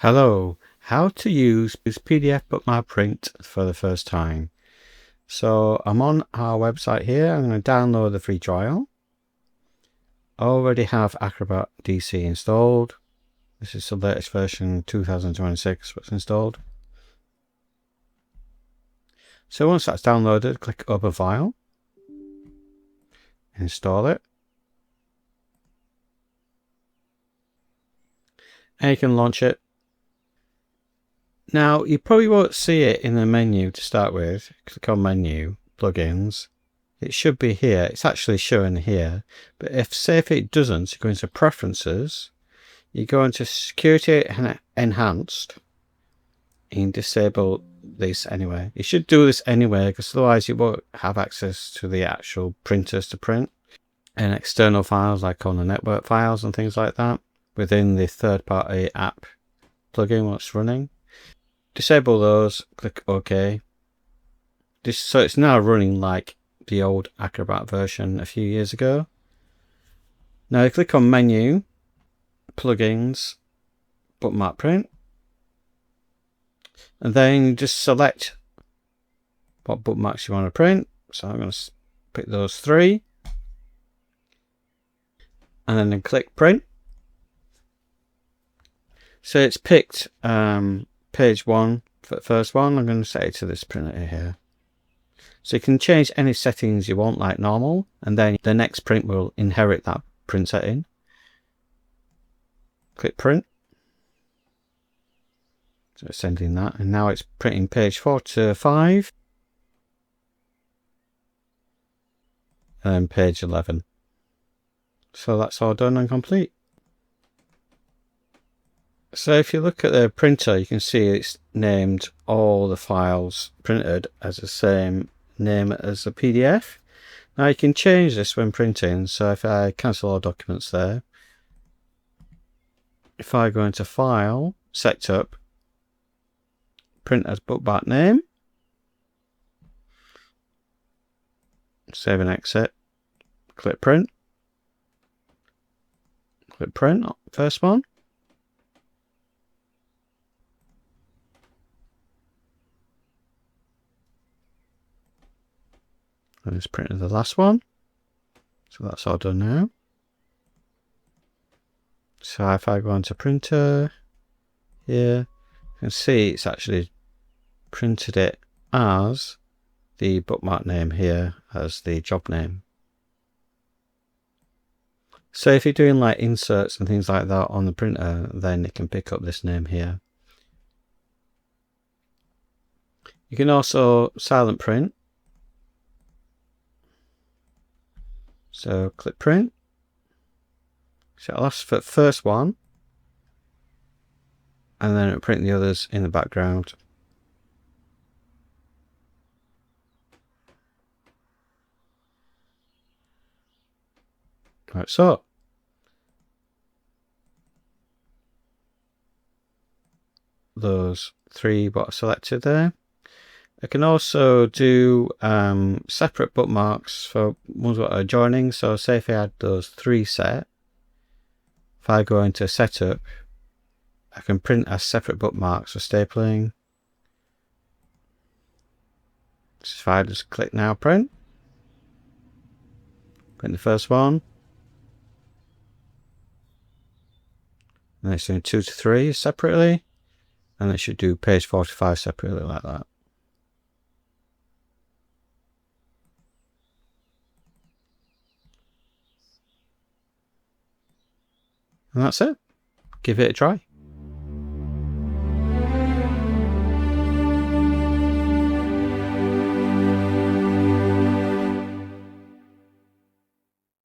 Hello, how to use this PDF Bookmark Print for the first time. So I'm on our website here. I'm going to download the free trial. I already have Acrobat DC installed. This is the latest version 2026 what's installed. So once that's downloaded, click Open File, install it, and you can launch it. Now, you probably won't see it in the menu to start with. Click on Menu, Plugins. It should be here. It's actually showing here. But if it doesn't, you go into Preferences. You go into Security and Enhanced. And disable this anyway. You should do this anyway, because otherwise you won't have access to the actual printers to print. And external files like on the network files and things like that within the third-party app plugin what's running. Disable those, click OK. So it's now running like the old Acrobat version a few years ago. Now click on Menu, Plugins, Bookmark Print, and then just select what bookmarks you want to print. So I'm going to pick those three, and then click Print. So it's picked page 1 for the first one. I'm going to set it to this printer here. So you can change any settings you want, like normal, and then the next print will inherit that print setting. Click Print. So it's sending that, and now it's printing page 4 to 5, and then page 11. So that's all done and complete. So if you look at the printer, you can see it's named all the files printed as the same name as the PDF. Now you can change this when printing. So if I cancel all documents there, if I go into File, Setup, Print as bookmark name, save and exit, click Print, first one. And it's printed the last one. So that's all done now. So if I go into printer here, you can see it's actually printed it as the bookmark name here as the job name. So if you're doing like inserts and things like that on the printer, then it can pick up this name here. You can also silent print. So click Print. So it'll ask for the first one, and then it'll print the others in the background. Like so. Those three what I selected there. I can also do separate bookmarks for ones that are adjoining. So say if I had those three set, if I go into Setup, I can print as separate bookmarks for stapling. So if I just click Now Print, print the first one, and it's doing 2 to 3 separately, and it should do page 45 separately like that. And that's it. Give it a try.